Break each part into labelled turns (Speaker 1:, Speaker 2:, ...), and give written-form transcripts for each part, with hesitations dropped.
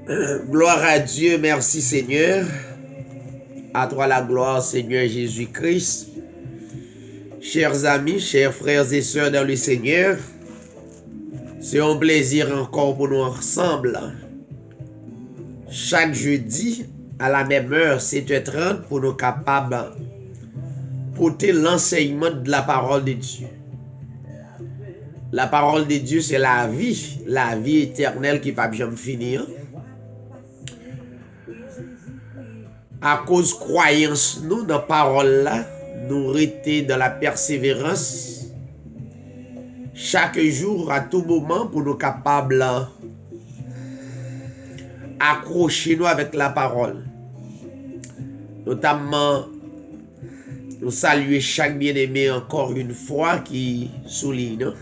Speaker 1: Gloire à Dieu, merci Seigneur. À toi la gloire, Seigneur Jésus-Christ. Chers amis, chers frères et sœurs dans le Seigneur, c'est un plaisir encore pour nous ensemble. Chaque jeudi, à la même heure, 7h30, pour nous capables de porter l'enseignement de la parole de Dieu. La parole de Dieu, c'est la vie éternelle qui ne peut pas jamais finir. À cause croyance nous dans la parole là, nous rester dans la persévérance chaque jour, à tout moment, pour nous capables accrocher nous avec la parole. Notamment, nous saluer chaque bien-aimé encore une fois qui souligne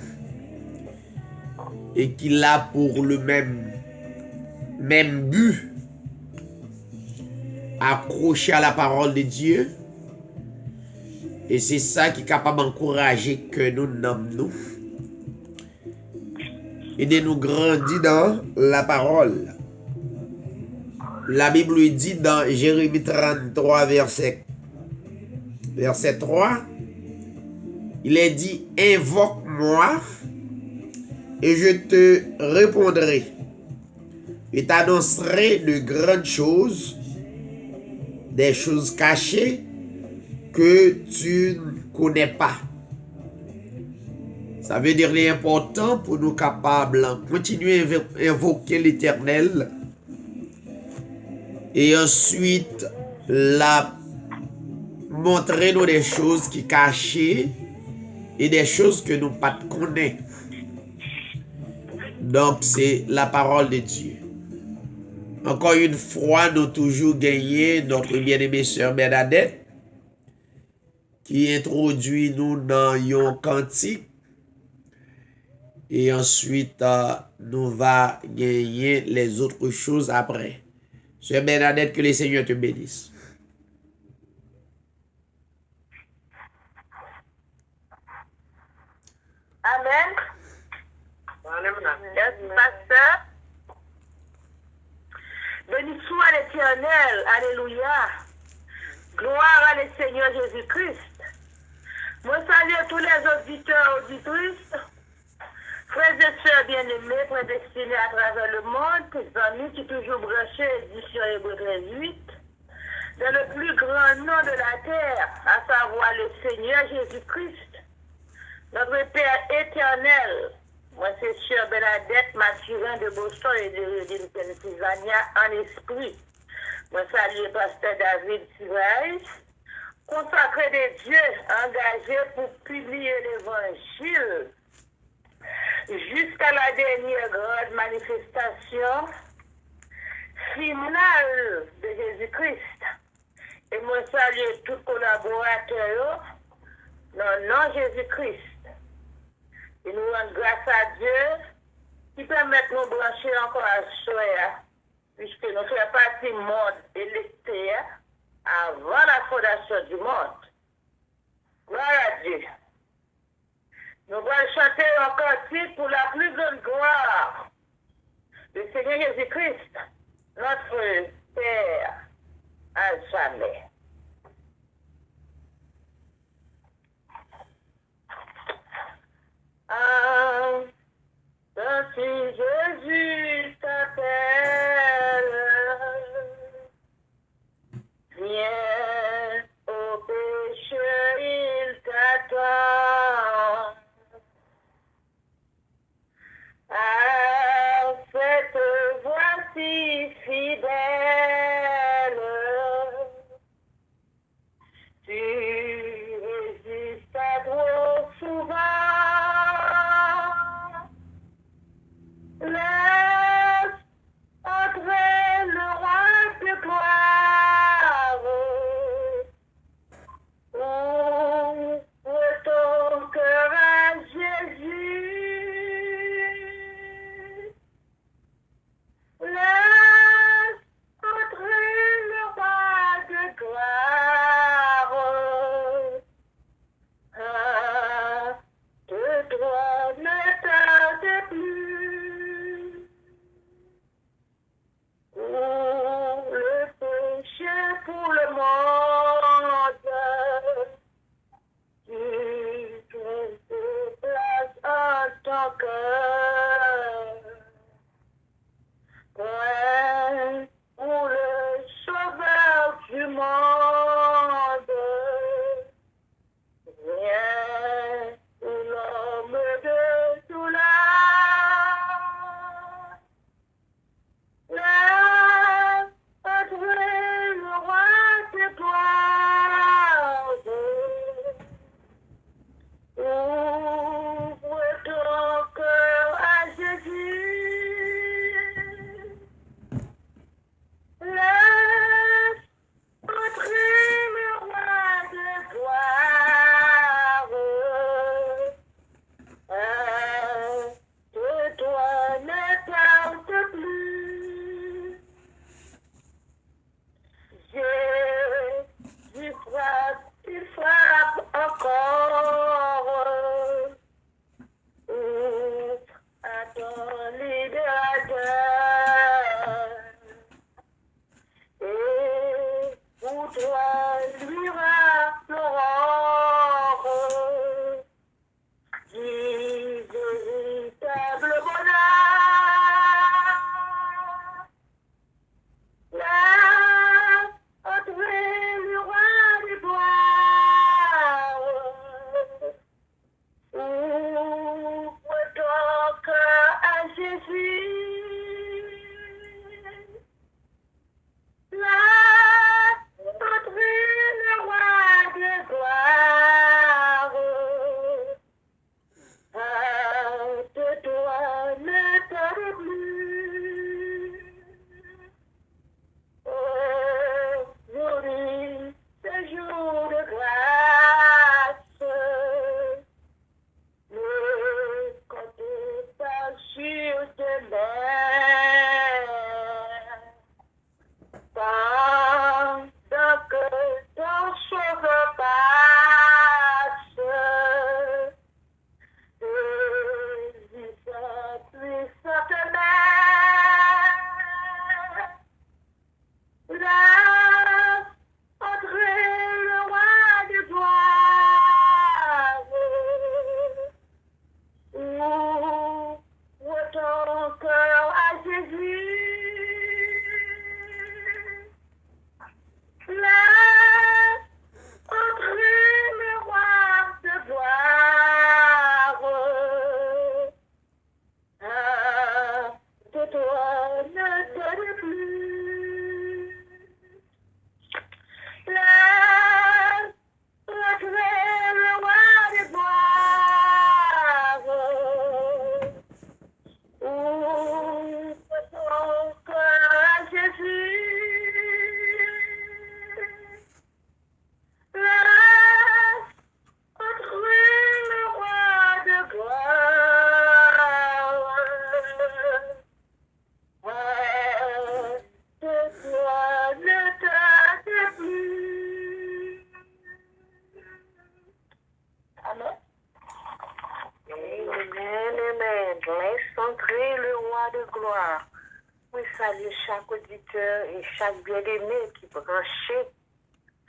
Speaker 1: et qui l'a pour le même but, accrocher à la parole de Dieu. Et c'est ça qui est capable d'encourager que nous nommons et de nous grandir dans la parole. La Bible dit dans Jérémie 33, verset 3, il est dit: invoque-moi et je te répondrai et t'annoncerai de grandes choses, des choses cachées que tu ne connais pas. Ça veut dire qu'il est important pour nous capables de continuer à invoquer l'Éternel et ensuite montrer nous des choses qui sont cachées et des choses que nous ne connaissons pas. Donc c'est la parole de Dieu. Encore une fois, nous toujours gagné notre bien-aimée sœur Bernadette qui introduit nous dans un cantique. Et ensuite, nous va gagner les autres choses après. Sœur Bernadette, que le Seigneur te bénisse.
Speaker 2: Amen. Merci, pasteur. Béni soit l'Éternel. Alléluia. Gloire à le Seigneur Jésus-Christ. Moi, salue tous les auditeurs, auditrices, frères et sœurs bien-aimés, prédestinés à travers le monde, tes amis qui toujours branchés, édition Hébreu 13:8, dans le plus grand nom de la terre, à savoir le Seigneur Jésus-Christ, notre Père éternel. Moi, c'est Sœur Bernadette Mathurin de Boston et de Pennsylvania en esprit. Moi, salue pasteur David Sivaïs, consacré de Dieu, engagé pour publier l'évangile jusqu'à la dernière grande manifestation finale de Jésus-Christ. Et moi, salue tous collaborateurs dans le nom de Jésus-Christ. Et nous rendons grâce à Dieu qui permet de nous brancher encore à soi, puisque nous faisons partie du monde électé avant la fondation du monde. Gloire à Dieu. Nous allons chanter un cantique pour la plus grande gloire du Seigneur Jésus-Christ, notre Père, à jamais. Si Jésus t'appelle, viens au péché, il t'attend. À cette voix si fidèle, cœur. Ouais, pour le sauveur du monde. Viens pour l'homme de tout l'âge. Là, adorez le roi de gloire. Ouvre ton cœur à Jésus. Laisse entrer le roi de gloire. De toi ne tarde plus. Jésus frappe, il frappe encore. Ouvre à ton libérateur. Et pour toi luira l'aurore. Dis véritable bonheur. Là, entrez le roi des gloires. Ouvre ton cœur à Jésus. Là, entrez le roi des gloires. De toi ne tarde plus. Aujourd'hui, ce jour de grâce, ne comptez pas sur demain. Pendant que ton sauveur passe, sa puissante main. Là, entrez le roi de gloire. Ouvre ton cœur à Jésus. Là, entrez le roi de gloire. De toi ne donne plus. Là, entrez le roi de gloire. Ouvre ton cœur à Jésus. Là, entrez le roi de gloire. De toi ne tarde plus. Amen. Amen, amen. Laisse entrer le roi de gloire. Oui, salue chaque auditeur et chaque bien-aimé qui est branché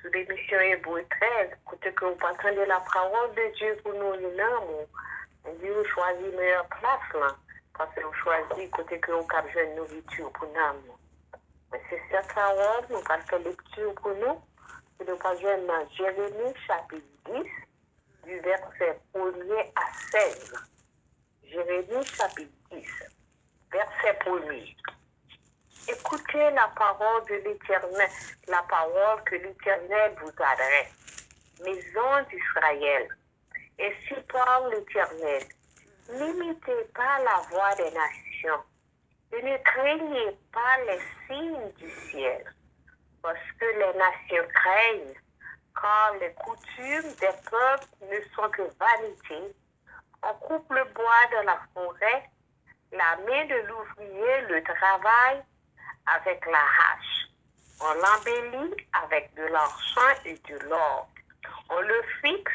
Speaker 2: sur l'émission Hébreu 13. Côté que vous entendez la parole de Dieu pour nous, Dieu nous choisit meilleure place là. Parce que nous choisit côté que nous avons une nourriture pour nous. Mais c'est cette parole, nous allons faire lecture pour nous. Et nous allons dans Jérémie chapitre 10, du verset 1er à 16. Jérémie chapitre 10, verset 1er. Écoutez la parole de l'Éternel, la parole que l'Éternel vous adresse, maison d'Israël. Et si parle l'Éternel, n'imitez pas la voix des nations, et ne craignez pas les signes du ciel, parce que les nations craignent, car les coutumes des peuples ne sont que vanité. On coupe le bois de la forêt, la main de l'ouvrier le travail avec la hache. On l'embellit avec de l'argent et de l'or. On le fixe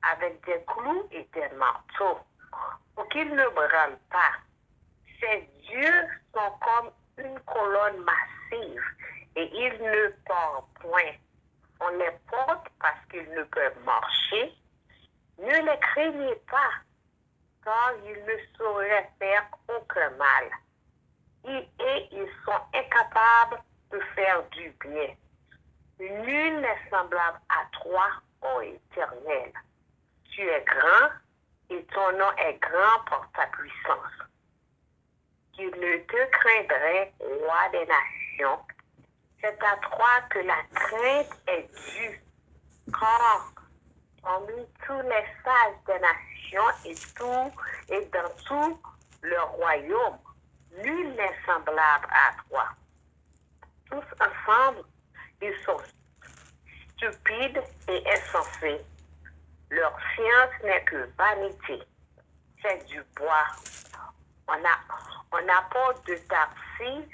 Speaker 2: avec des clous et des marteaux, pour qu'il ne brûle pas. Ses yeux sont comme une colonne massive et ils ne partent point. On les porte parce qu'ils ne peuvent marcher. Ne les craignez pas, car ils ne sauraient faire aucun mal. Et ils sont incapables de faire du bien. Nul n'est semblable à toi, ô Éternel. Tu es grand et ton nom est grand par ta puissance. Qu'il ne te craindrait, roi des nations. C'est à toi que la crainte est due, car parmi tous les sages des nations et dans tout le royaume, nul n'est semblable à toi. Tous ensemble, ils sont stupides et insensés. Leur science n'est que vanité. C'est du bois. On apporte de Tarsis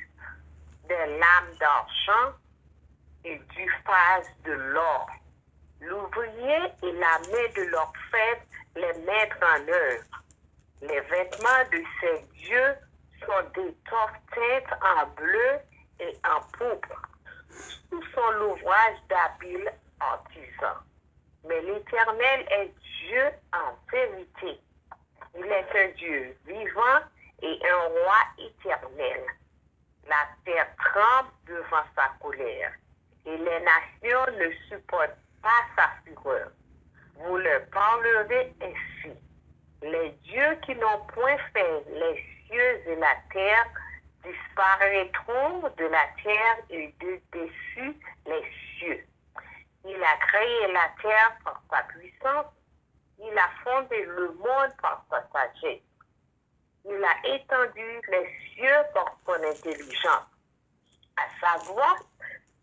Speaker 2: des lames d'argent et du phase de l'or. L'ouvrier et la main de l'orfèvre les mettent en œuvre. Les vêtements de ces dieux sont d'étoffes teintes en bleu et en pourpre. Tout sont l'ouvrage d'habiles artisans. Mais l'Éternel est Dieu en vérité. Il est un Dieu vivant et un roi éternel. La terre tremble devant sa colère et les nations ne supportent pas sa fureur. Vous leur parlerez ainsi. Les dieux qui n'ont point fait les cieux et la terre disparaîtront de la terre et de dessus les cieux. Il a créé la terre par sa puissance. Il a fondé le monde par sa sagesse. Il a étendu les cieux par son intelligence. À sa voix,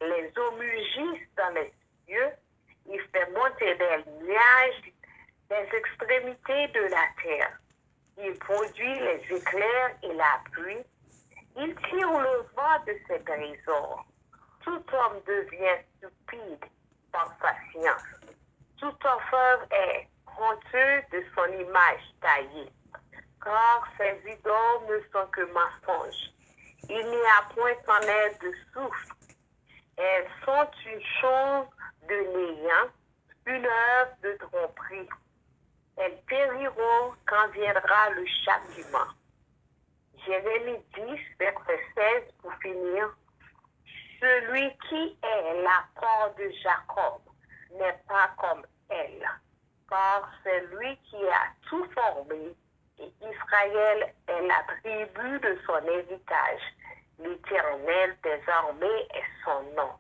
Speaker 2: les eaux mugissent dans les cieux. Il fait monter des nuages des extrémités de la terre. Il produit les éclairs et la pluie. Il tire le vent de ses trésors. Tout homme devient stupide par sa science. Tout orfèvre est honteux de son image taillée, car ses idoles ne sont que mensonges. Il n'y a point en elles de souffle. Elles sont une chose de néant, une œuvre de tromperie. Elles périront quand viendra le châtiment. Jérémie 10, verset 16 pour finir. Celui qui est la part de Jacob n'est pas comme elle, car c'est lui qui a tout formé, et Israël est la tribu de son héritage. L'Éternel des armées est son nom.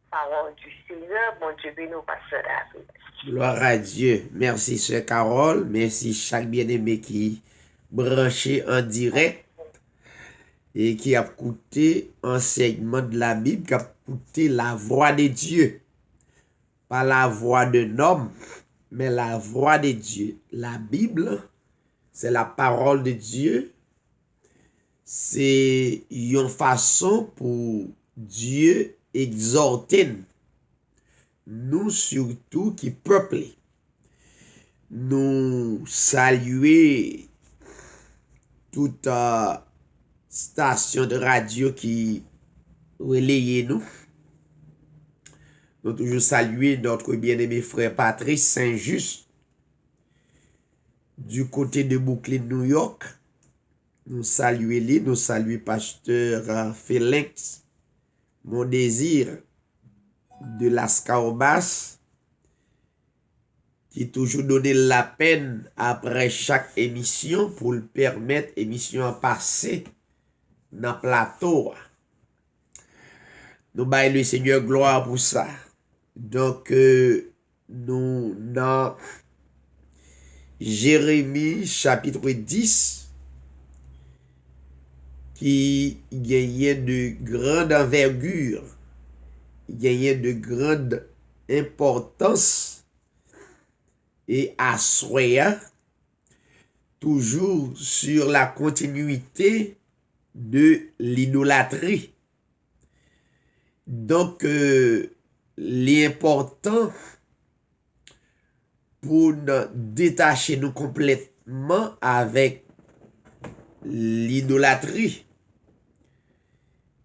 Speaker 2: Parole du Seigneur, mon Dieu, béni, pasteur David.
Speaker 1: Gloire à Dieu. Merci, Sœur Carole. Merci chaque bien-aimé qui branché en direct et qui a écouté enseignement de la Bible, qui a écouté la voix de Dieu. Pas la voix d'un homme, mais la voix de Dieu. La Bible, c'est la parole de Dieu. C'est une façon pour Dieu exhorter nous surtout qui peuple. Nous saluer toute station de radio qui relaye nous. Nous toujours saluer notre bien-aimé frère Patrice Saint-Just du côté de Brooklyn, New York. Nous saluer lui, nous saluer pasteur Félix, mon désir de Las Caobas, qui toujours donné la peine après chaque émission pour le permettre émission à passer dans le plateau. Nous baillons le Seigneur gloire pour ça. Donc, nous, dans Jérémie chapitre 10, qui gagnait de grande envergure, gagnait de grande importance et assoya toujours sur la continuité de l'idolâtrie. Donc, l'important pour nous détacher nous complètement avec l'idolâtrie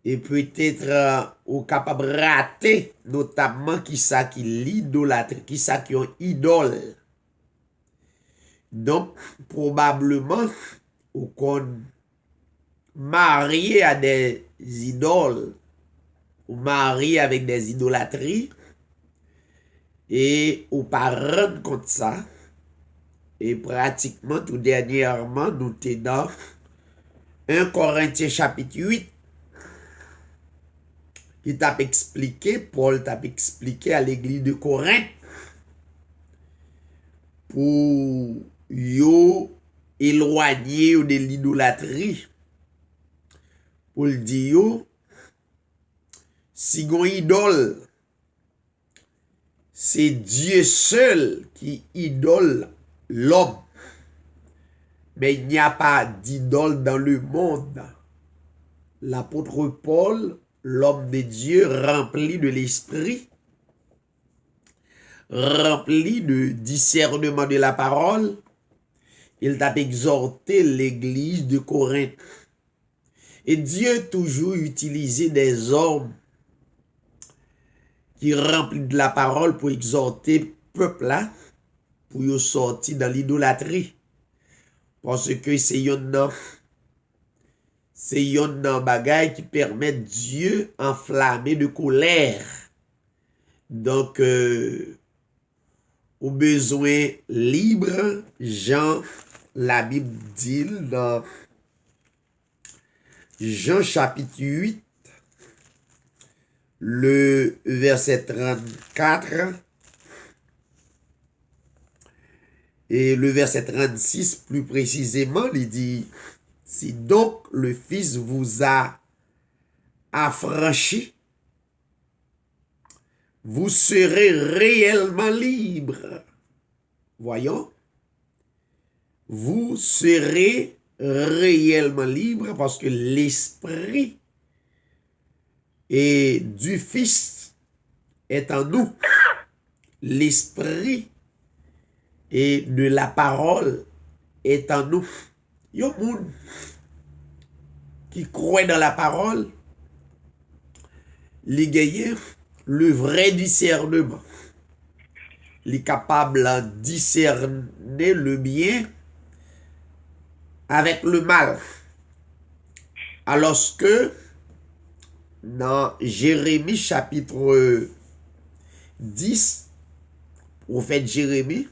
Speaker 1: et peut-être au capable de rater notamment qui ça qui l'idolâtrie, qui ça qui ont idole, Donc, probablement, ou qu'on marié à des idoles, ou marié avec des idolâtries, et ou pas rendre compte ça, et pratiquement tout dernièrement, nous sommes dans 1 Corinthiens chapitre 8, qui t'a expliqué, Paul t'a expliqué à l'église de Corinthe, pour yo éloigner de l'idolâtrie, pour le dire yo, si gon idole, c'est Dieu seul qui idole l'homme. Mais il n'y a pas d'idole dans le monde. L'apôtre Paul, l'homme de Dieu rempli de l'esprit, rempli de discernement de la parole, il t'a exhorté l'église de Corinthe. Et Dieu toujours utilisé des hommes qui remplissent de la parole pour exhorter le peuple là, pour y sortir dans l'idolâtrie. Parce que c'est un bagage qui permet Dieu enflammé de colère. Donc, au besoin libre, Jean, la Bible dit dans Jean chapitre 8, le verset 34 et le verset 36 plus précisément, il dit, si donc le Fils vous a affranchi, vous serez réellement libre. Voyons, vous serez réellement libre parce que l'esprit et du Fils est en nous. L'esprit et de la parole est en nous. Il y a un monde qui croit dans la parole, les gagnants, le vrai discernement. Il est capable de discerner le bien avec le mal. Alors que dans Jérémie chapitre 10, prophète Jérémie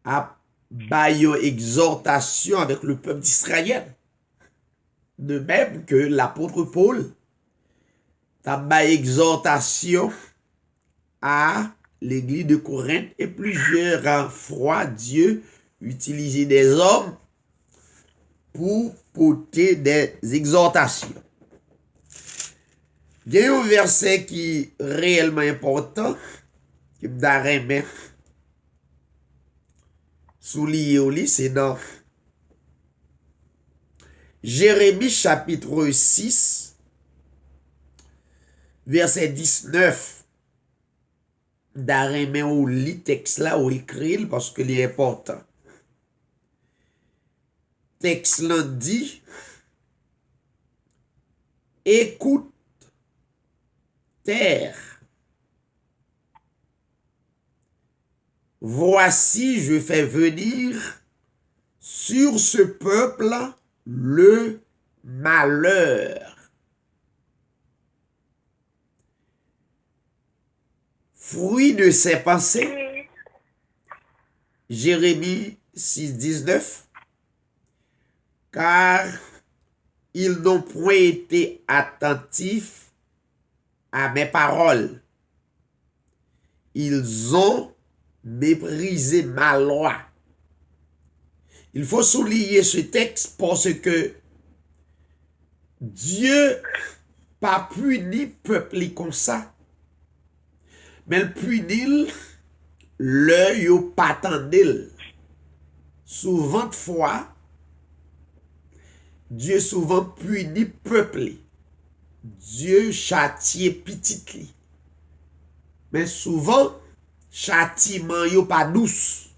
Speaker 1: a baillé exhortation avec le peuple d'Israël. De même que l'apôtre Paul a baillé exhortation à l'église de Corinthe et plusieurs fois Dieu utilisait des hommes pour porter des exhortations. Il y a un verset qui est réellement important, qui me donne souligner au lit, c'est dans Jérémie chapitre 6, verset 19. D'arrêter au lit texte là ou écrit parce que c'est important. Texte là dit, écoute terre, voici je fais venir sur ce peuple le malheur. Fruit de ses pensées, Jérémie 6, 19, car ils n'ont point été attentifs à mes paroles. Ils ont méprisé ma loi. Il faut souligner ce texte parce que Dieu pas puni peuple comme ça. Mais le punit l'œil au patendil. Souvent de fois, Dieu souvent punit peuple. Dieu châtie petit li. Mais souvent, châtiment yo pas douce.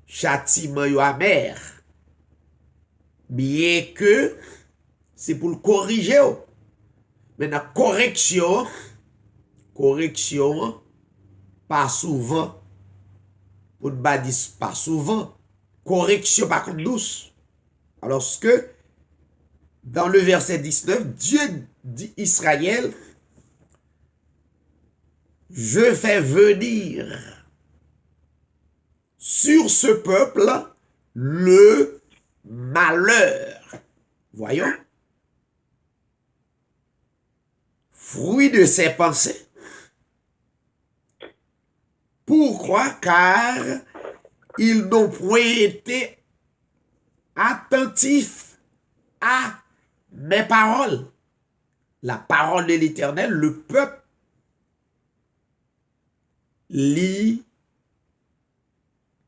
Speaker 1: Châtiment yo amer. Bien que c'est pour le corriger. Mais la correction, pas souvent pour ne pas dire pas souvent, correction par contre douce. Alors que dans le verset 19, Dieu dit Israël, je fais venir sur ce peuple le malheur. Voyons. Fruit de ses pensées. Pourquoi? Car ils n'ont point été attentifs à mes paroles. La parole de l'Éternel, le peuple lit,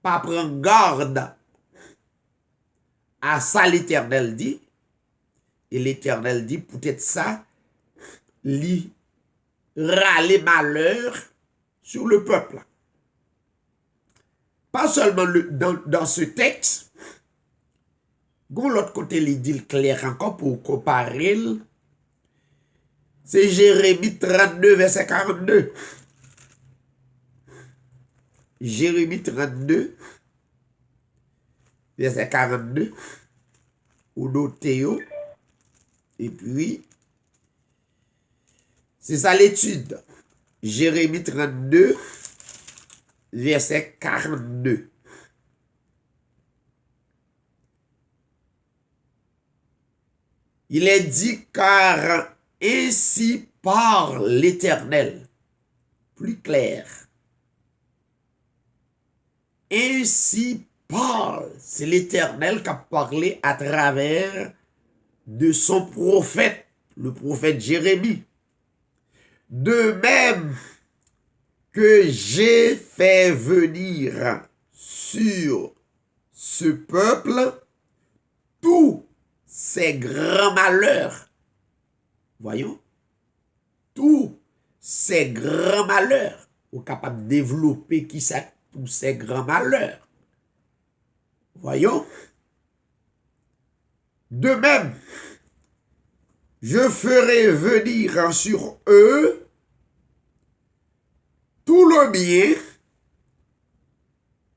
Speaker 1: pas prendre garde à ça l'Éternel dit. Et l'Éternel dit, peut-être ça, lit râler malheur sur le peuple. Pas seulement dans ce texte, de l'autre côté, il dit clair encore pour comparer. C'est Jérémie 32, verset 42. Jérémie 32, verset 42. Ou notez-vous. Et puis, c'est ça l'étude. Jérémie 32, verset 42. Il est dit, car ainsi parle l'Éternel. Plus clair. Ainsi parle. C'est l'Éternel qui a parlé à travers de son prophète, le prophète Jérémie. De même que j'ai fait venir sur ce peuple tous ces grands malheurs. Voyons, tous ces grands malheurs. On est capable de développer qui ça, tous ces grands malheurs. Voyons. De même, je ferai venir sur eux tout le bien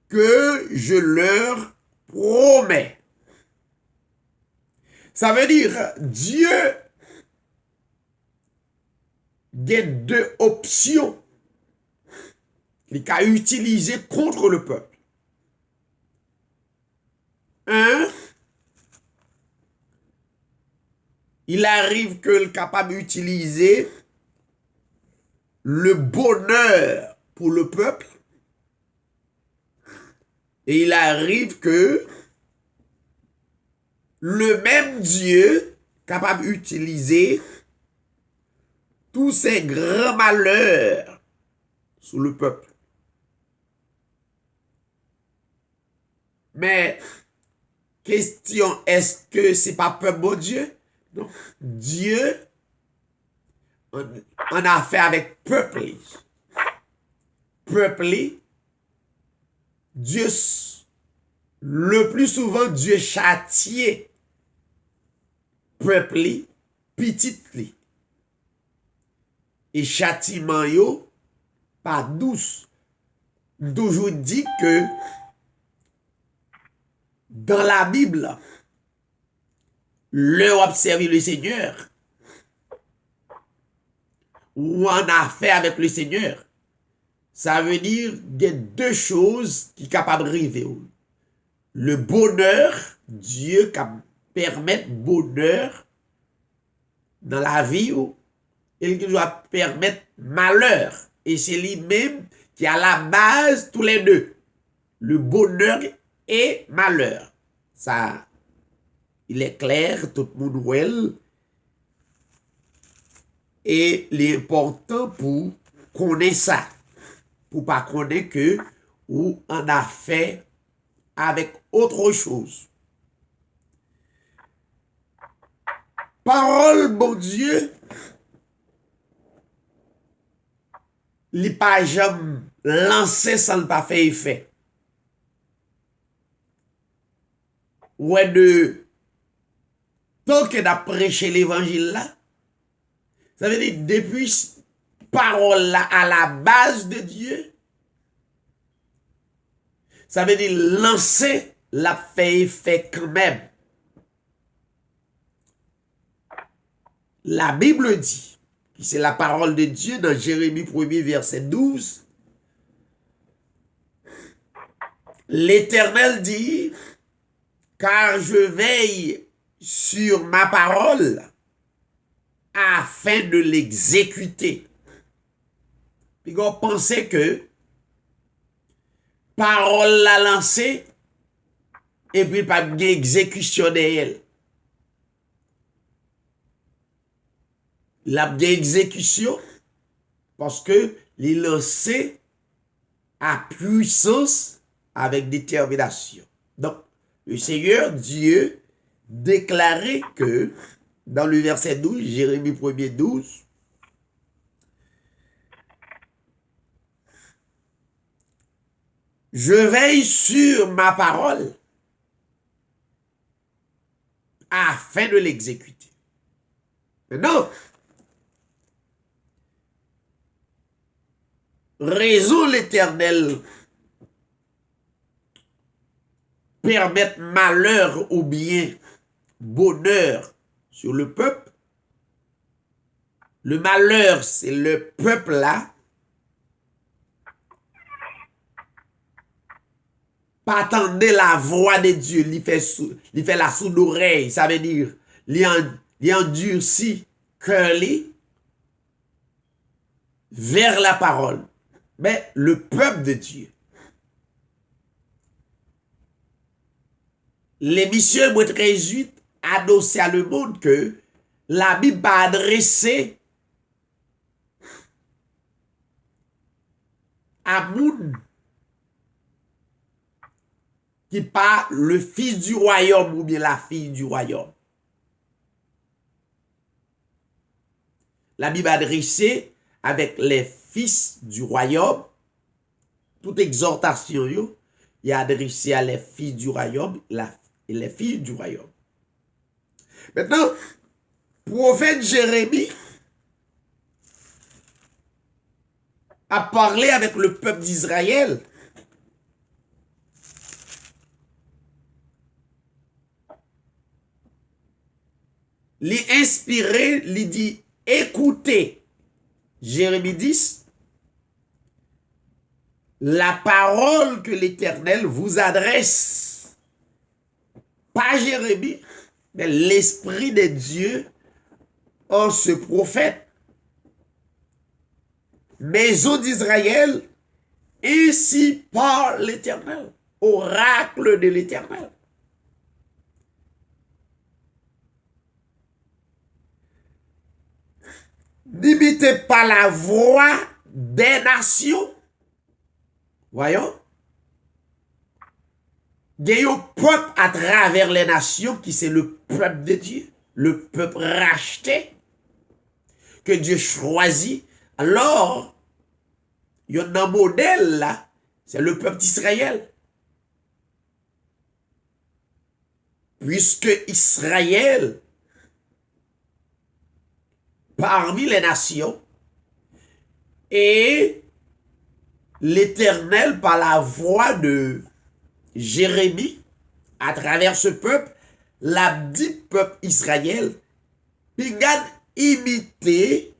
Speaker 1: que je leur promets. Ça veut dire, Dieu a deux options qu'il a utilisées contre le peuple. Un, il arrive que le capable d'utiliser le bonheur pour le peuple. Et il arrive que le même Dieu capable d'utiliser tous ces grands malheurs sur le peuple. Mais, question, est-ce que c'est pas peuple bon Dieu? Non. Dieu en a fait avec peuple. Peuple, Dieu, le plus souvent, Dieu châtiait peuple, petit li. Et châtiment yo, pas douce. Toujours dit que dans la Bible, le observer le Seigneur, ou en affaire avec le Seigneur, ça veut dire qu'il y a deux choses qui sont capables de arriver. Le bonheur, Dieu qui permet bonheur dans la vie, et qui doit permettre malheur. Et c'est lui-même qui est à la base tous les deux. Le bonheur et malheur. Ça, il est clair, tout le monde voit. Et l'important pour connaître ça, pour pas connaître que ou en a fait avec autre chose. Parole, bon Dieu, li pas jamais lancé sans ne pas faire effet. Ouais, de tant que d'à prêcher l'évangile là, ça veut dire depuis parole là à la base de Dieu, Ça veut dire lancer la fait effet quand même. La Bible dit, c'est la parole de Dieu dans Jérémie 1er verset 12. L'Éternel dit, car je veille sur ma parole afin de l'exécuter. Puis on pensait que parole la lancée et puis pas d'exécution d'elle. La d'exécution parce que les lancé à puissance avec détermination. Donc, le Seigneur Dieu déclarait que dans le verset 12, Jérémie 1er 12, je veille sur ma parole afin de l'exécuter. Maintenant, raison l'Éternel permettre malheur ou bien bonheur sur le peuple. Le malheur, c'est le peuple là. Pas attendre la voix de Dieu, il fait la sourde oreille, ça veut dire, il endurci cœur vers la parole. Mais le peuple de Dieu, l'émission moi 18 adossé à le monde que la Bible a adressé à monde qui pas le fils du royaume ou bien la fille du royaume. La Bible a adressé avec les fils du royaume, toute exhortation yo, il a adressé à les filles du royaume et les filles du royaume. Maintenant, prophète Jérémie a parlé avec le peuple d'Israël. L'y inspiré, l'y dit, écoutez, Jérémie 10, la parole que l'Éternel vous adresse, pas Jérémie, mais l'Esprit de Dieu en ce prophète. Maison d'Israël, ainsi par l'Éternel, oracle de l'Éternel. N'imitez pas la voix des nations. Voyons. Il y a un peuple à travers les nations qui c'est le peuple de Dieu, le peuple racheté que Dieu choisit. Alors, il y a un modèle là, c'est le peuple d'Israël. Puisque Israël, parmi les nations, et l'Éternel, par la voix de Jérémie, à travers ce peuple, l'a dit peuple Israël, puis garde imiter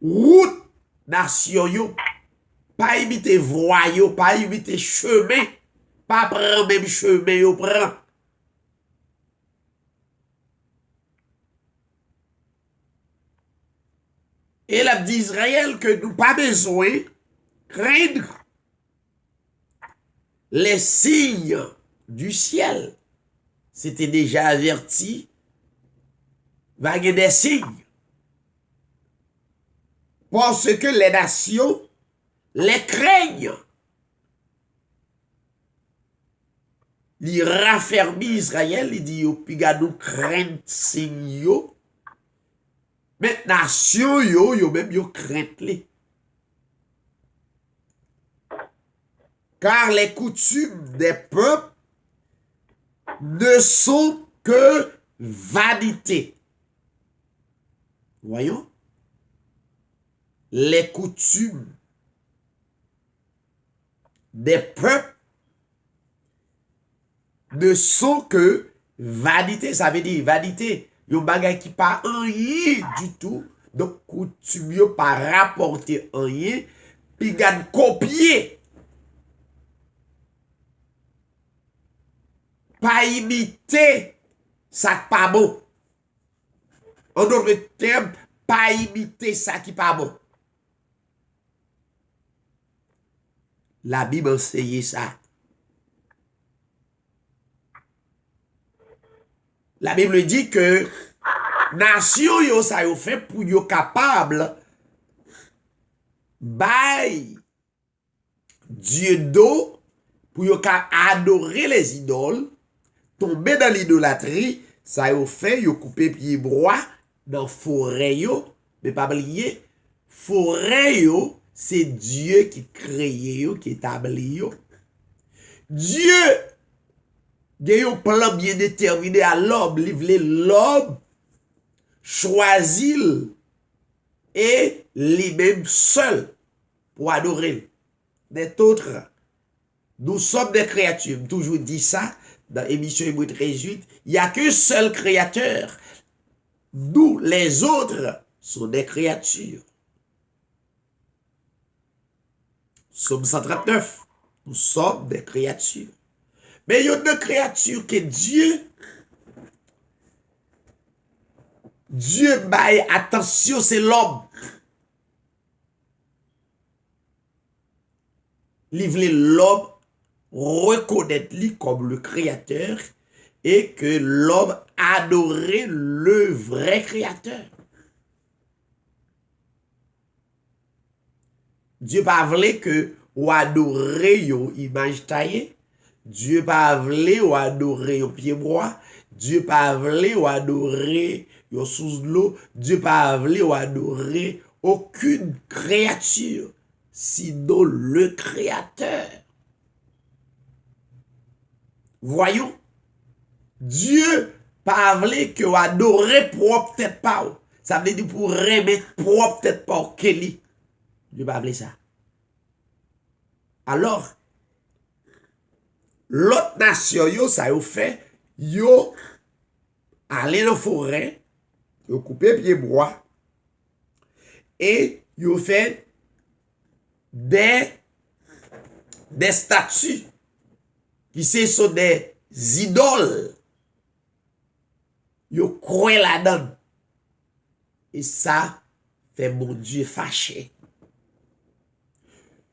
Speaker 1: route nation yo, pas imiter voie yo, pas imiter chemin, pas prendre même chemin yo prend. Et il a dit Israël que nous pas besoin craindre les signes du ciel. C'était déjà averti. Va y avoir des signes. Parce que les nations les craignent. Il raffermit Israël, il dit, puis nous crainte signes yo. Mais nation yo même yo crainte les. Car les coutumes des peuples ne sont que vanité. Voyons. Les coutumes des peuples ne sont que vanité. Ça veut dire vanité. Yon bagay qui pas rien du tout. Donc, coutume pas rapporter rien. Puis garde copier. Pas imiter ça qui pas bon. En d'autres termes, pas imiter ça qui pas bon. La Bible enseigne ça. La Bible dit que nation yo ça yo fait pour yo capable bay Dieu d'eau pour yo adorer les idoles, tomber dans l'idolâtrie, ça yo fait yo couper pied droit dans forêt yo, mais pas oublier forêt yo c'est Dieu qui crée yo, qui établit yo. Dieu gen yon plan bien déterminé à l'homme, l'homme choisit et lui-même seul pour adorer. Des autres, nous sommes des créatures. Toujours dit ça dans l'émission Hébreux 13:8. Il n'y a qu'un seul créateur. Nous, les autres, sont des créatures. Somme 139. Nous sommes des créatures. Mais il y a une créature que Dieu baille attention, c'est l'homme. Livrer l'homme, reconnaître lui comme le créateur et que l'homme adorait le vrai créateur. Dieu pas voulu que ou adorer yon image taillée. Dieu pas voulu ou adorer yon pied bois. Dieu pas voulu ou adorer yon sous l'eau. Dieu pas voulu ou adorer aucune créature, sinon le Créateur. Voyons, Dieu pas voulu que ou adorer propre tête pas. Ça veut dire pour remettre propre tête pas Kelly. Dieu pas voulu ça. Alors, l'autre nation, yo, ça yo fait, yo, aller dans la forêt, yo couper pied bois, et yo fait des statues, qui sont des idoles, yo croient là-dedans. Et ça fait mon Dieu fâché.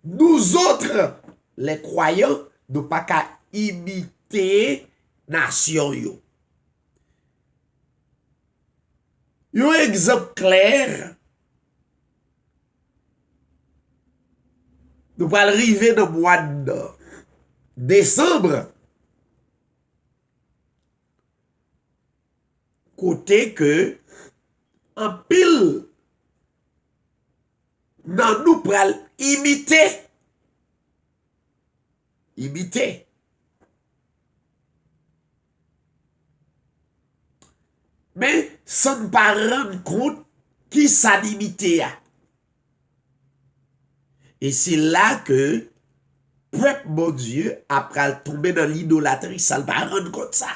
Speaker 1: Nous autres, les croyants, nous pas qu'à imiter nation yo. Un exemple clair, nous allons arriver dans le mois de décembre, côté que en pile dans nous pral imiter. Mais sans ne pas rendre compte qui ça imiter. Et c'est là que peuple mon Dieu après tomber dans l'idolâtrie, ça ne pas rendre compte ça.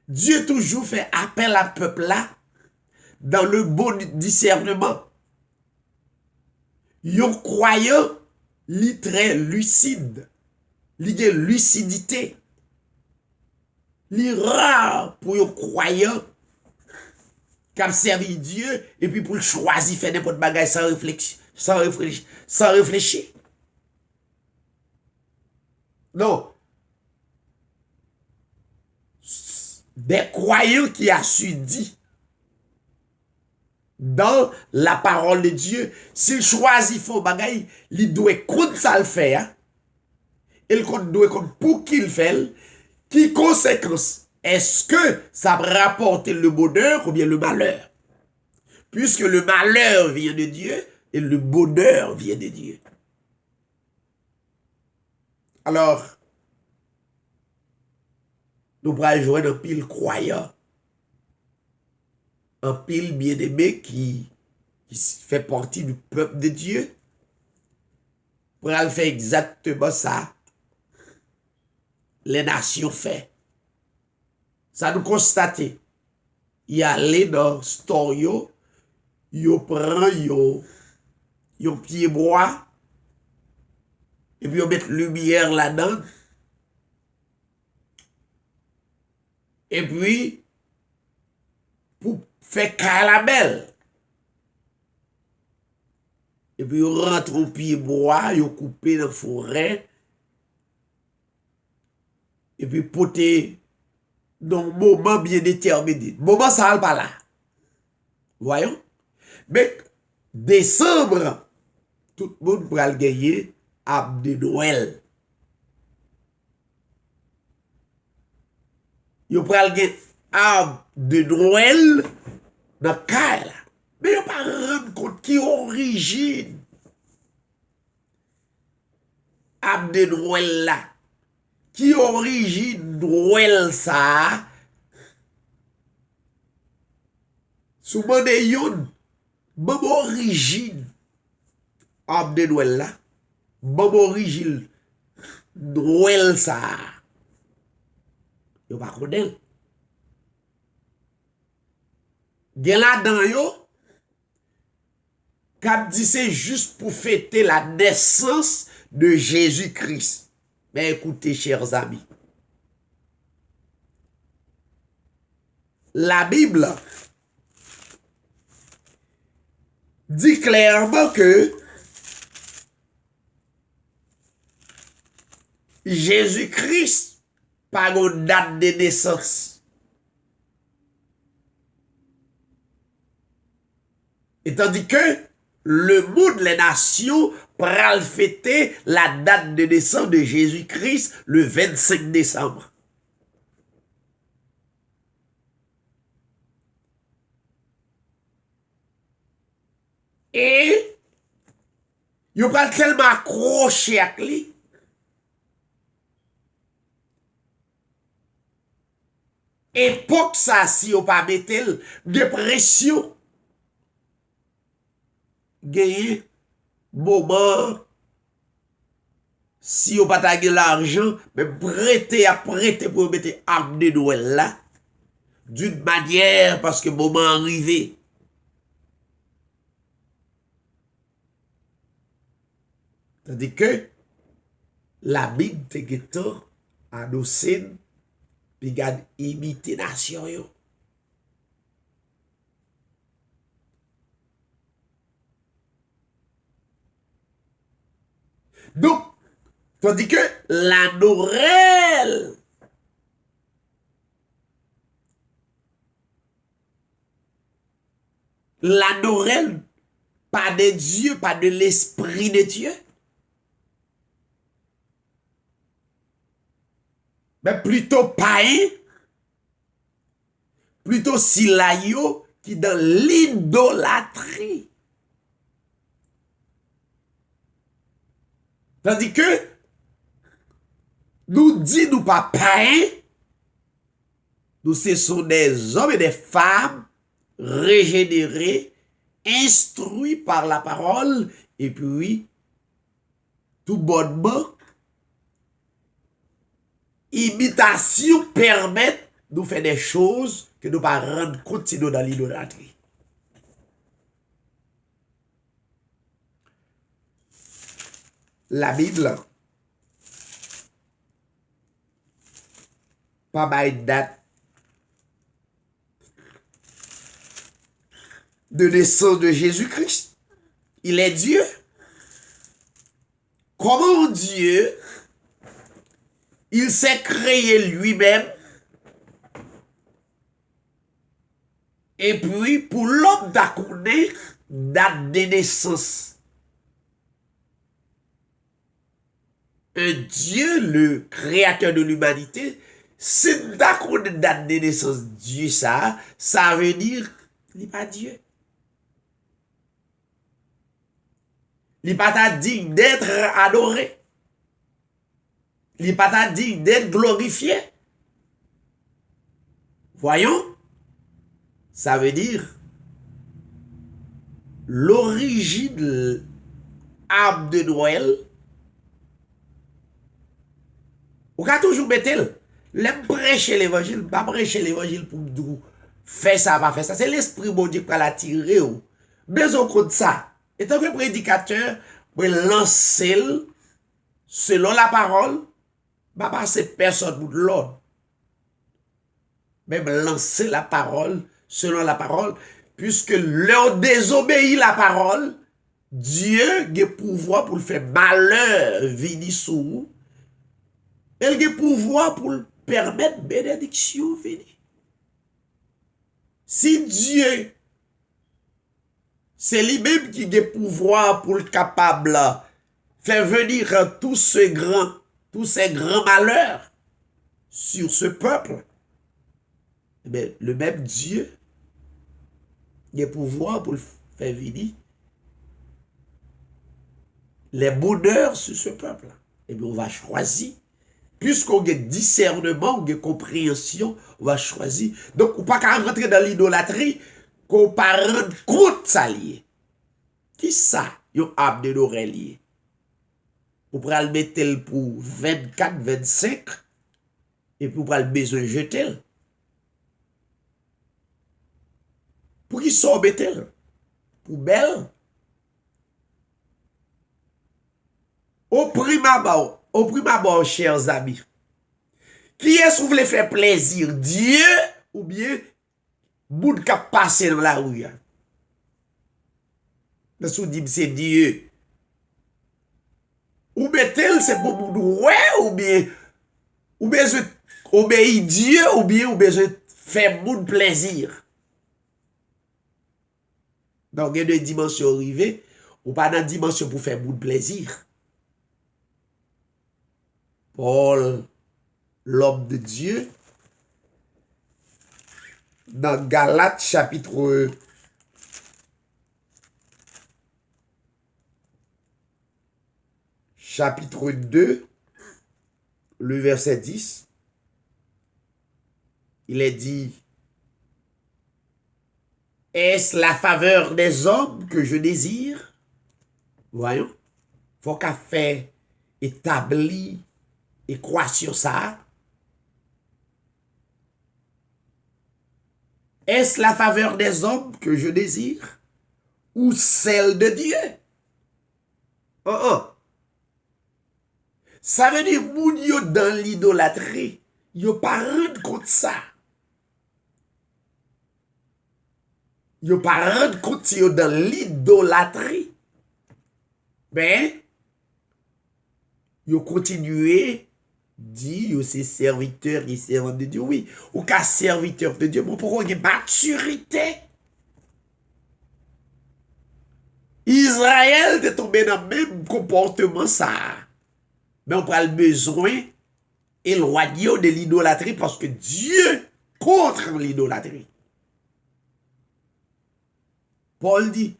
Speaker 1: Dieu toujours fait appel à peuple là dans le bon discernement. Yon croyant li très lucide, li gen lucidité, li rare pour yon croyant qui servi Dieu et puis pour le choisir faire n'importe bagage sans réfléchir. Non. Des croyants qui a su dire dans la parole de Dieu, s'il choisit faux bagay, il doit compte ça le faire. Il doit compte pour qu'il fait, qui conséquence. Est-ce que ça rapporte le bonheur ou bien le malheur? Puisque le malheur vient de Dieu et le bonheur vient de Dieu. Alors, nous pourrons jouer un pile croyant, un pile bien-aimé qui fait partie du peuple de Dieu, pour aller faire exactement ça. Les nations fait. Ça nous constate. Y aller dans store yo prend yo pied bois et puis yo met lumière là-dedans. Et puis pour faire caramel. Et puis yo rentre au pied bois, yo coupé dans la forêt. Et puis poter dans un moment bien déterminé. Moment ça va pas là. Voyons. Mais décembre, tout le monde va le gagner à de Noël. Yo pral gen arbre de Noël dans kay là. Mais yo pas rendre compte qui origine arbre de Noël là. Qui origine Noël ça? Souvent de yon, bon origine arbre de Noël là. Bon origine Noël ça. Yo pas connaît. Gen là dans yo k'ap dit c'est juste pour fêter la naissance de Jésus-Christ. Mais écoutez, chers amis, la Bible dit clairement que Jésus-Christ pas une date de naissance. Et tandis que le monde, les nations, pral fêter la date de naissance de Jésus-Christ le 25 décembre. Et yo pas tellement accroché à lui. Époque ça, si yo pas mettel de pression, gagné moment, si yo pas ta gen l'argent, mais prêter pour mettre arbre de Noël là, d'une manière parce que moment arrivé. Tandis que la Bible te geto annoncé puis garde imiter nation yo. Donc, tandis que la Noël pas de Dieu, pas de l'Esprit de Dieu, mais plutôt païen, plutôt silayo qui dans l'idolâtrie. Tandis que nous dit nous pas païens, nous ce sont des hommes et des femmes régénérés, instruits par la parole, et puis tout bonnement, imitation permet de faire des choses que nous pas rendre compte dans l'idolâtrie. La Bible pas by date de naissance de Jésus-Christ. Il est Dieu. Comment Dieu, il s'est créé lui-même, et puis pour l'homme d'accorder date de naissance. Un Dieu, le créateur de l'humanité, c'est d'accord de date de naissance Dieu ça veut dire il n'est pas Dieu. Il n'est pas digne d'être adoré. Il n'est pas digne d'être glorifié. Voyons, ça veut dire l'origine arbre de Noël Ou ka toujours mettre l'aime prêcher l'évangile, pas prêcher l'évangile pour nous faire ça, pas faire ça. C'est l'esprit bon Dieu qui va l'attirer. Besoin de ça. Et tant que prédicateur, pour lancer selon la parole, pas passer personne pour l'autre. Même lancer la parole selon la parole, puisque leur désobéit la parole, Dieu a pouvoir pour le faire malheur venir sur vous. Elle a pouvoir pour permettre bénédiction venir. Si Dieu, c'est lui-même qui a pouvoir pour le capable faire venir tous ces grands malheurs sur ce peuple, mais le même Dieu il a pouvoir pour le faire venir les bonheurs sur ce peuple. Et bien on va choisir. Puisqu'on a discernement, on a compréhension, on va choisir. Donc on ne peut pas rentrer dans l'idolâtrie qu'on ne peut pas rendre compte ça lié. Qui ça? Yon âme de l'oreille. Vous pouvez le mettre pour 24, 25 et puis vous pouvez le besoin de jeter. Pour qui sont mettre pour belle. Au prime abord, chers amis, qui est-ce que vous voulez faire plaisir? Dieu ou bien bout qui a passé dans la rue? Parce que vous dites c'est Dieu. Ou bien c'est pour vous ouais ou bien obéir Dieu ou bien faire bout plaisir. Donc il y a deux dimensions arrivées ou pas dans dimension pour faire bout plaisir. Paul, l'homme de Dieu, dans Galates chapitre 2, le verset 10, il est dit, est-ce la faveur des hommes que je désire? Voyons, faut qu'à faire établi et croire sur ça. Est-ce la faveur des hommes que je désire ou celle de Dieu? Ça veut dire moun yo dans l'idolâtrie, yo pas rendre compte ça. Yo pas rendre compte si yo dans l'idolâtrie. Ben yo continuer dit yo c'est serviteur et servant de Dieu. Oui, ou qu'à serviteur de Dieu, mais pourquoi il y a maturité? Israël est tombé dans le même comportement ça. Mais on prend le besoin éloigné de l'idolâtrie parce que Dieu contre l'idolâtrie. Paul dit,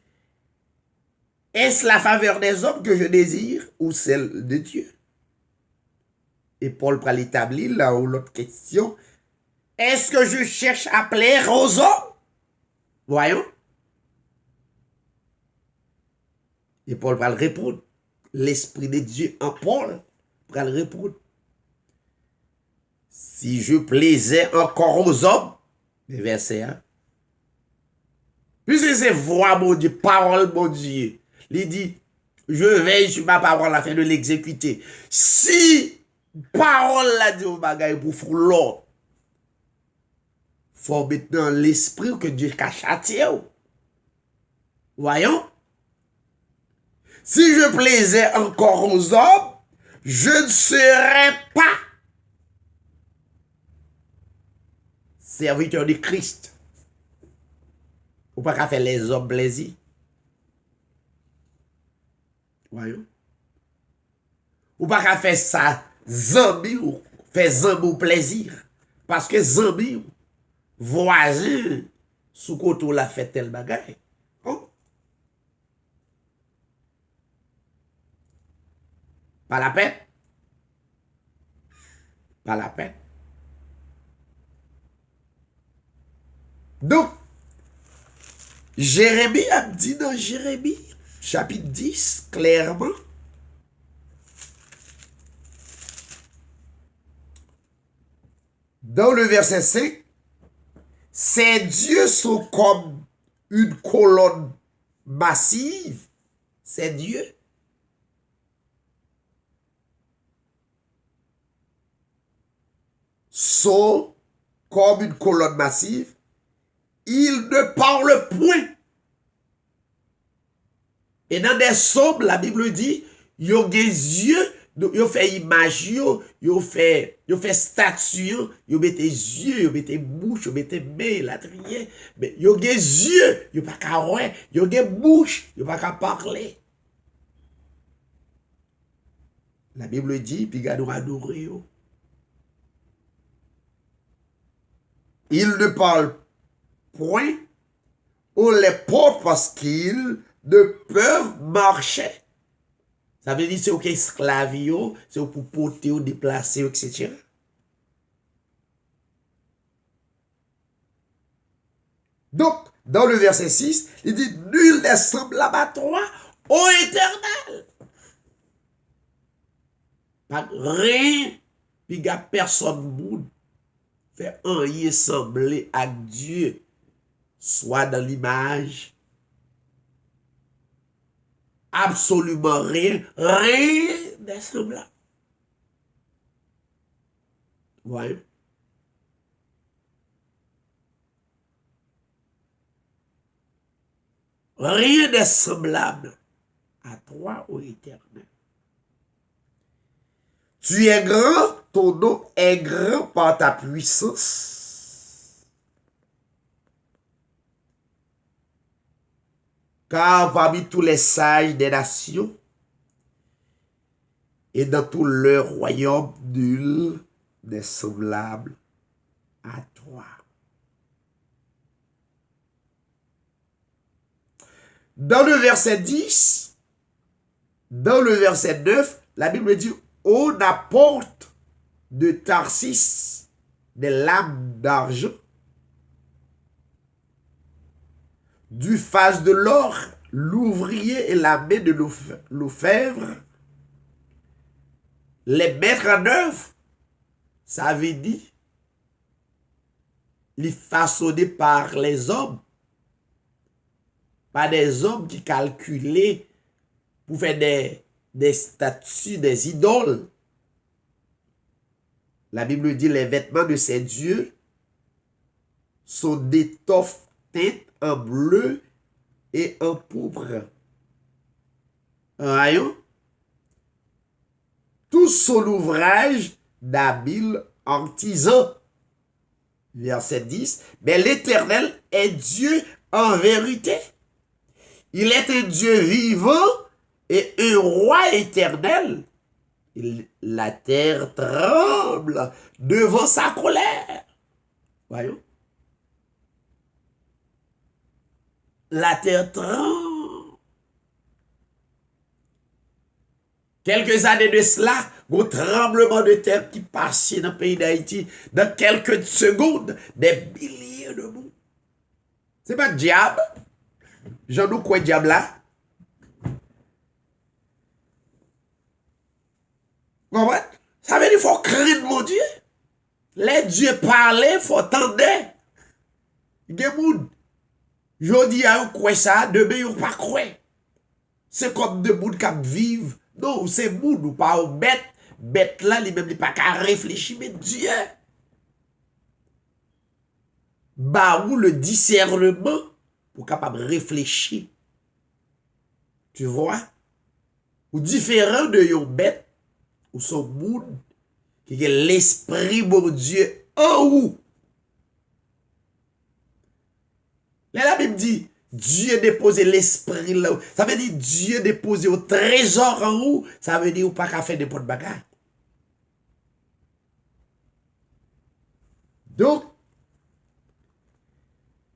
Speaker 1: est-ce la faveur des hommes que je désire ou celle de Dieu? Et Paul prend l'établir là où l'autre question, est-ce que je cherche à plaire aux hommes? Voyons. Et Paul va le répondre. L'Esprit de Dieu en Paul va le répondre. Si je plaisais encore aux hommes, le verset 1. Puisque c'est voix, mon Dieu, parole, mon Dieu. Il dit, je veille sur ma parole afin de l'exécuter. Si parole la dit au bagay pour faire l'autre, faut mettre dans l'esprit que Dieu a châtié. Voyons. Si je plaisais encore aux hommes, je ne serais pas serviteur de Christ. Ou pas qu'à faire les hommes plaisir. Voyons. Ou pas qu'à faire ça, zambi ou faire zambi plaisir. Parce que zambi, voisin, sous côté la fait tel bagay. Oh. Pas la peine. Pas la peine. Donc, Jérémie a dit dans Jérémie, chapitre 10, clairement, Dans le verset 5, ces dieux sont comme une colonne massive. Ces dieux sont comme une colonne massive. Ils ne parlent point. Et dans des psaumes, la Bible dit, ils ont des yeux, ils ont fait image, ils ont fait statue, ils ont mis des yeux, ils ont mis des bouches, ils ont mis des mains, la trier. Mais ils ont des yeux, ils n'ont pas qu'à voir, ils ont des bouches, ils n'ont pas qu'à parler. La Bible dit, puis ils nous adorer. Ils ne parlent point, on les porte parce qu'ils ne peuvent marcher. Ça veut dire c'est ok esclavio, c'est pour porter ou déplacer, etc. Donc, dans le verset 6, il dit, nul n'est semblable à toi, ô Éternel. Pas rien, puis il n'y a personne monde fait rien sembler à Dieu, soit dans l'image, absolument rien, rien n'est semblable. Ouais. Rien n'est semblable à toi, ô Éternel. Tu es grand, ton nom est grand par ta puissance. Car parmi tous les sages des nations et dans tout leur royaume, nul n'est semblable à toi. Dans le verset 10, dans le verset 9, la Bible dit, on apporte de Tarsis des lames d'argent, du phase de l'or, l'ouvrier et la main de l'orfèvre, les mettre en œuvre, ça veut dire les façonnés par les hommes, pas des hommes qui calculaient pour faire des statues, des idoles. La Bible dit les vêtements de ces dieux sont d'étoffe teinte en bleu et en pourpre. Voyons. Tout son ouvrage d'habiles artisans. Verset 10. Mais l'Éternel est Dieu en vérité. Il est un Dieu vivant et un roi éternel. La terre tremble devant sa colère. Voyons. La terre tremble. Quelques années de cela, un tremblement de terre qui passait dans le pays d'Haïti, dans quelques secondes, des milliers de morts. C'est pas diable. J'en nous quoi diable là? Vous comprenez? Ça veut dire qu'il faut craindre mon Dieu. Les dieux parlaient, il faut attendre. Il y a des gens. Je dis à eux quoi ça, demain ils ne pas croire. C'est comme des gens qui vivent. Non, c'est gens ou pas bête. Bête là, ils ne pas qu'à réfléchir, mais Dieu. Bah, ou le discernement pour capable réfléchir. Tu vois? Ou différent de yon bête, ou son monde, qui est l'esprit bon Dieu en ou. Là, la Bible dit, Dieu déposé l'esprit là. Ça veut dire Dieu déposé au trésor en ou. Ça veut dire ou pas qu'à faire des potes bagarre. Donc,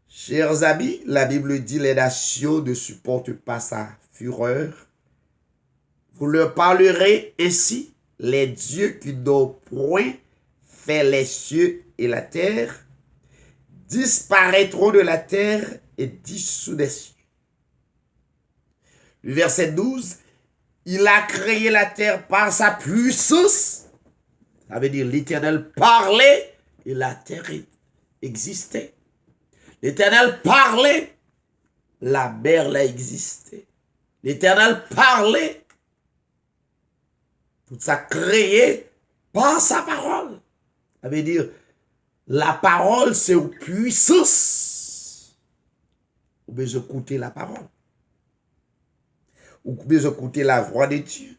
Speaker 1: chers amis, la Bible dit les nations ne supportent pas sa fureur. Vous leur parlerez ainsi, les dieux qui n'ont point fait les cieux et la terre disparaîtront de la terre et dissous des cieux. Le verset 12, il a créé la terre par sa puissance. Ça veut dire l'Éternel parlait et la terre existait. L'Éternel parlait, la mer là existait. L'Éternel parlait, tout ça créé par sa parole. Ça veut dire, la parole, c'est une puissance. Vous besoin d'écouter la parole. Vous besoin d'écouter la voix de Dieu.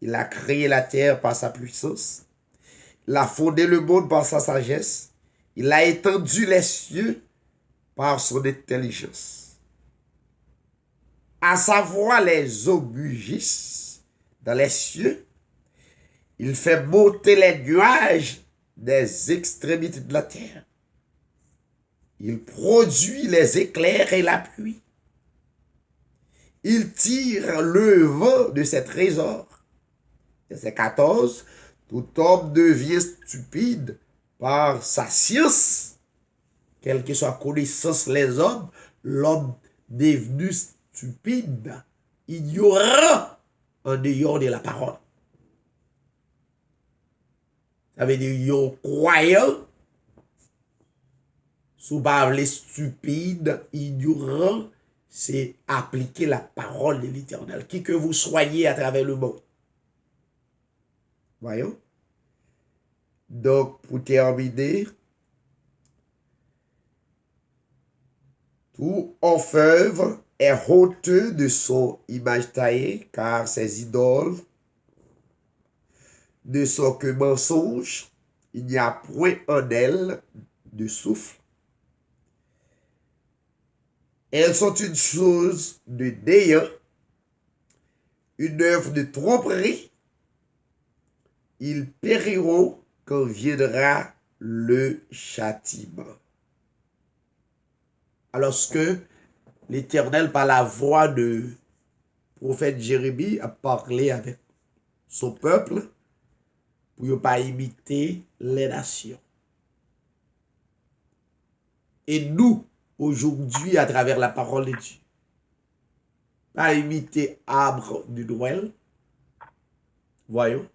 Speaker 1: Il a créé la terre par sa puissance. Il a fondé le monde par sa sagesse. Il a étendu les cieux par son intelligence. À sa voix, les eaux mugissent dans les cieux. Il fait monter les nuages des extrémités de la terre. Il produit les éclairs et la pluie. Il tire le vent de ses trésors. Verset 14. Tout homme devient stupide par sa science. Quelle que soit connaissance les hommes, l'homme devenu stupide, ignorant en dehors de la parole. Ça veut dire, yon croyant, sous les stupides, ignorant, c'est appliquer la parole de l'Éternel, qui que vous soyez à travers le monde. Voyons. Donc, pour terminer, tout orfèvre est honteux de son image taillée, car ses idoles ne sont que mensonges. Il n'y a point en elles de souffle. Elles sont une chose de déant, une œuvre de tromperie. Ils périront quand viendra le châtiment. Alors que l'Éternel, par la voix de prophète Jérémie, a parlé avec son peuple pour ne pas imiter les nations. Et nous, aujourd'hui, à travers la parole de Dieu, pas imiter arbre de Noël, voyons,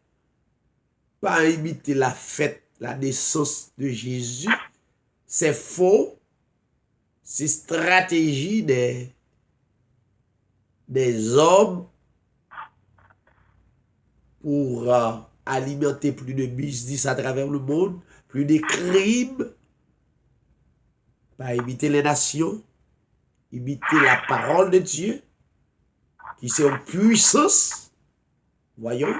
Speaker 1: pas imiter la fête, la naissance de Jésus, c'est faux, c'est stratégie des hommes pour alimenter plus de business à travers le monde, plus de crimes, pas imiter les nations, imiter la parole de Dieu, qui c'est en puissance, voyons,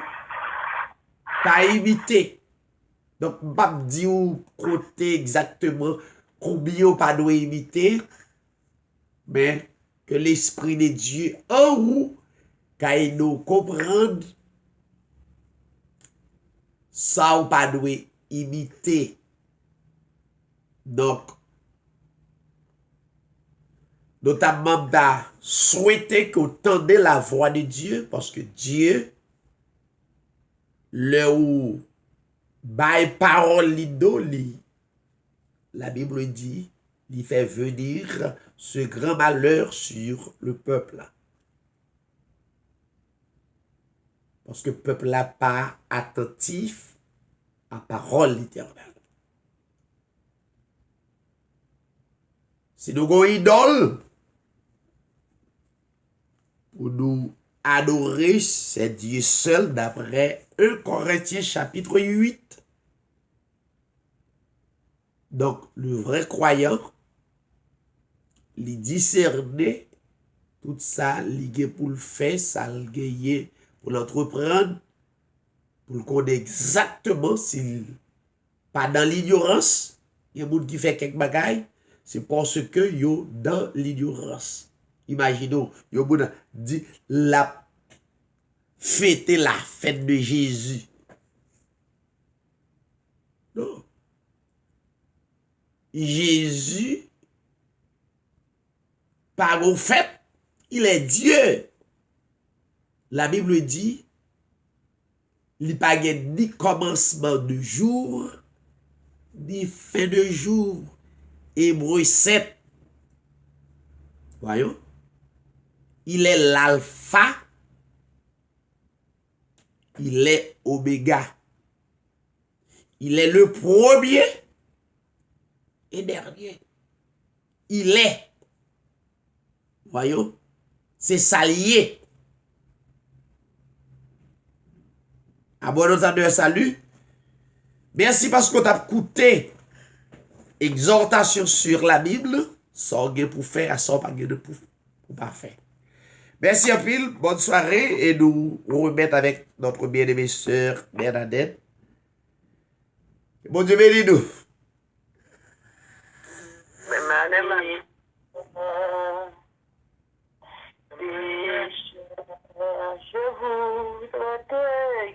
Speaker 1: pas imiter. Donc, je ne vais pas dire côté exactement combien on pas doit imiter, mais que l'Esprit de Dieu en vous, qu'il nous comprendre, ça on pas doit imiter. Donc, notamment, souhaiter qu'on tende la voix de Dieu, parce que Dieu, le ou, by parole li, la Bible dit, il fait venir ce grand malheur sur le peuple. Parce que le peuple n'est pas attentif à la parole éternelle. Si nous avons une idole, pour nous adorer, c'est Dieu seul, d'après 1 Corinthiens chapitre 8. Donc, le vrai croyant, il discerner tout ça, il pour le faire, ça le pour l'entreprendre, pour le connaître exactement s'il pas dans l'ignorance. Il y a des gens qui font quelques bagailles, c'est parce que yo dans l'ignorance. Imaginons, yo dit la fêter la fête de Jésus. Non. Jésus, par au fait, il est Dieu. La Bible dit, il n'y a pas ni commencement de jour, ni fin de jour. Hébreu 7. Voyons. Il est l'alpha, il est oméga. Il est le premier et dernier. Il est. Voyons, c'est ça lié. Abonnez-vous de salut. Merci parce qu'on t'a écouté exhortation sur la Bible. Sans pour faire, sans pas de pour pas faire. Merci un pile, bonne soirée et nous remettons avec notre bien-aimée sœur Bernadette. Bon Dieu bénis nous.
Speaker 2: Je voudrais te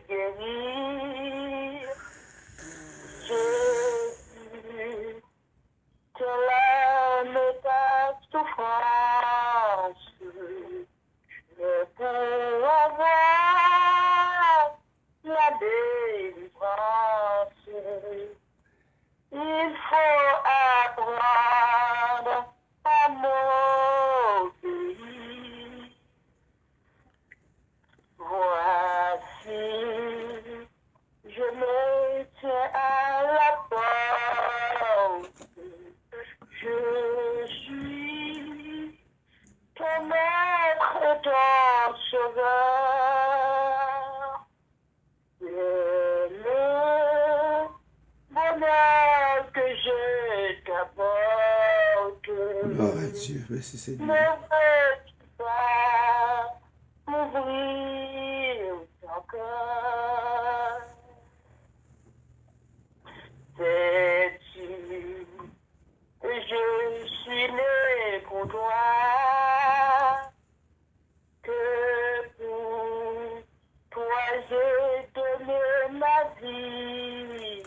Speaker 2: guérir. Jésus, tu l'âme ta souffrance. Mais pour avoir la délivrance, il faut apprendre à m'obéir. Voici, je me tiens à la porte. Je suis ton maître et ton sauveur. C'est le bonheur que je t'apporte.
Speaker 1: Gloire à Dieu, merci Seigneur.
Speaker 2: Ne veux-tu pas m'ouvrir ton cœur? Sais-tu que je suis né pour toi, que pour toi j'ai donné ma vie.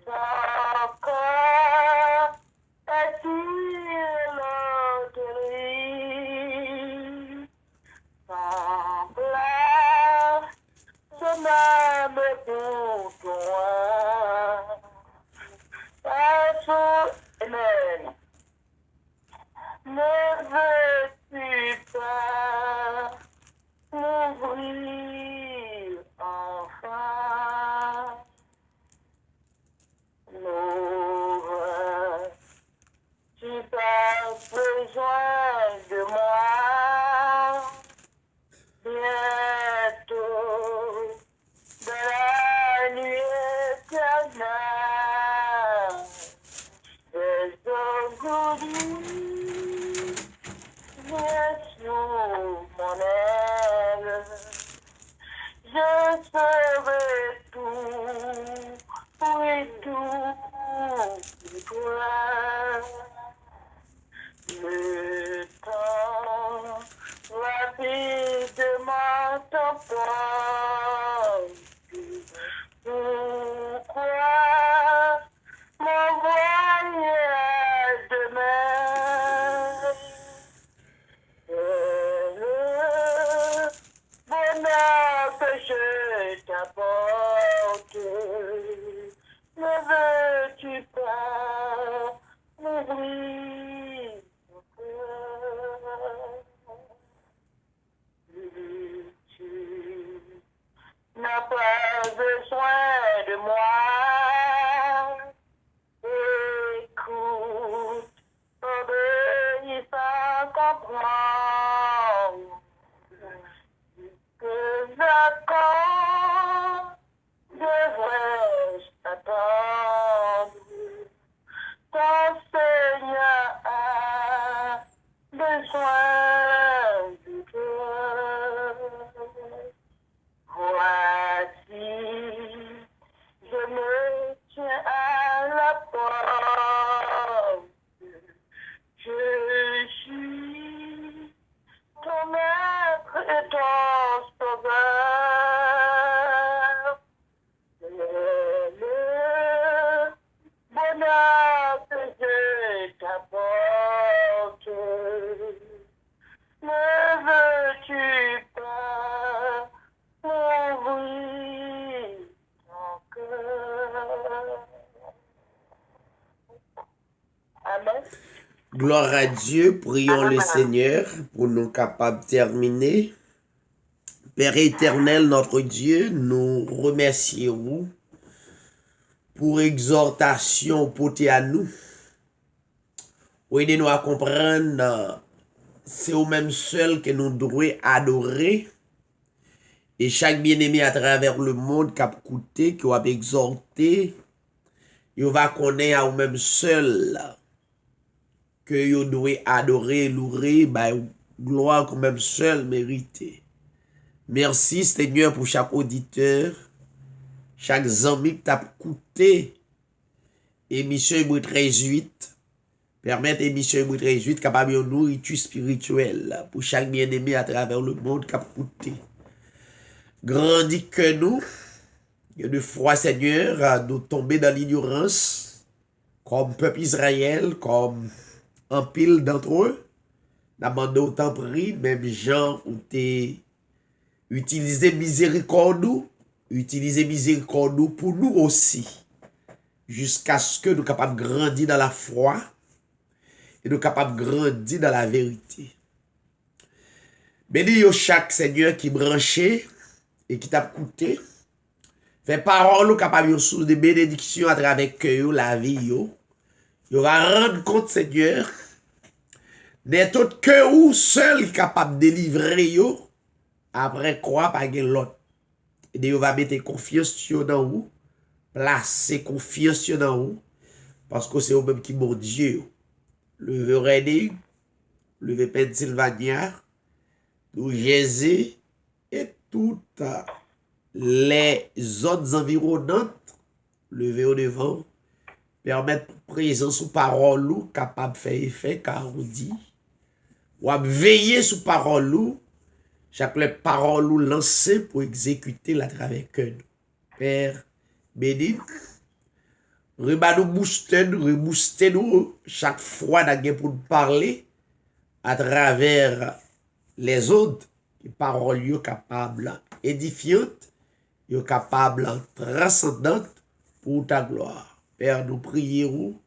Speaker 2: Ton corps est-il loterie, semblable, je m'aime pour toi. Amen. Ne veux-tu pas m'ouvrir enfin? N'ouvre, tu pas besoin de moi. Bientôt, dans la nuit éternelle, les aujourd'hui, viens sous mon aile. Je ferai tout, oui tout pour toi. Le temps rapidement t'emporte. Pourquoi m'envoyer demain? C'est le bonheur que je t'apporte. Ne veux-tu pas m'ouvrir ton cœur? Tu n'as pas besoin de moi. Écoute, obéis sans comprendre. Que j'accorde, devrais-je t'attendre? Ton Seigneur a besoin de toi. Voici, je me tiens à la porte. Je suis ton maître et ton sauveur. Le bonheur que je t'apporte. Ne veux-tu pas m'ouvrir ton cœur? Amen.
Speaker 1: Gloire à Dieu, prions le Seigneur pour nous capables de terminer. Père éternel, notre Dieu, nous remercions pour exhortation portée à nous. Ou aidez-nous à comprendre, c'est au même seul que nous devons adorer. Et chaque bien-aimé à travers le monde qui a écouté, qui a exhorté, il va connaître au même seul que vous devez adorer, louer, bah, gloire comme même seul mérité. Merci Seigneur pour chaque auditeur, chaque ami qui t'a écouté. Émission Hébreux 13:8. Permettre émission Hébreux 13:8 capable de nourriture spirituelle pour chaque bien-aimé à travers le monde qui a écouté. Grandis que nous, de foi Seigneur, nous tomber dans l'ignorance, comme peuple Israël, comme un pile d'entre eux. D'abandon autant pris, même gens ont utilisé miséricorde pour nous aussi, jusqu'à ce que nous soyons capables de grandir dans la foi et nous soyons capables de grandir dans la vérité. Bénis chaque Seigneur qui branché et qui t'a écouté. Fait parole capable de source de bénédiction à travers que la vie yo. Yo va rendre compte Seigneur n'est autre que ou seul capable de délivrer yo après quoi par l'autre. Et yo va mettre confiance dans vous, placer confiance dans vous parce que c'est au même qui mon Dieu. Le René, le Pennsylvania, le Jésus et toutes les zones environnantes, lever au devant, permettre présence sous parole ou capable de faire effet, car on dit, ou veiller sous parole ou, chaque parole ou lancée pour exécuter la travers que nous. Père, béni, rebooster nous chaque fois pour nous parler à travers les autres, les paroles capables édifiantes, capables transcendantes pour ta gloire. Père, nous prions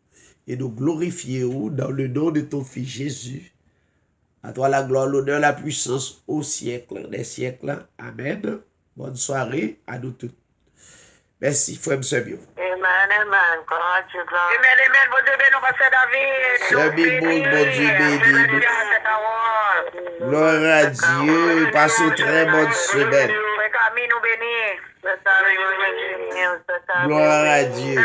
Speaker 1: et nous glorifions dans le nom de ton Fils Jésus. À toi la gloire, l'honneur, la puissance au siècle des siècles. Amen. Bonne soirée à nous tous. Merci, frère M. Bio.
Speaker 2: Amen. Amen. Bon Dieu béni, pasteur David.
Speaker 1: Bon Dieu béni. Gloire à Dieu. Passez une très bonne semaine. Gloire à Dieu.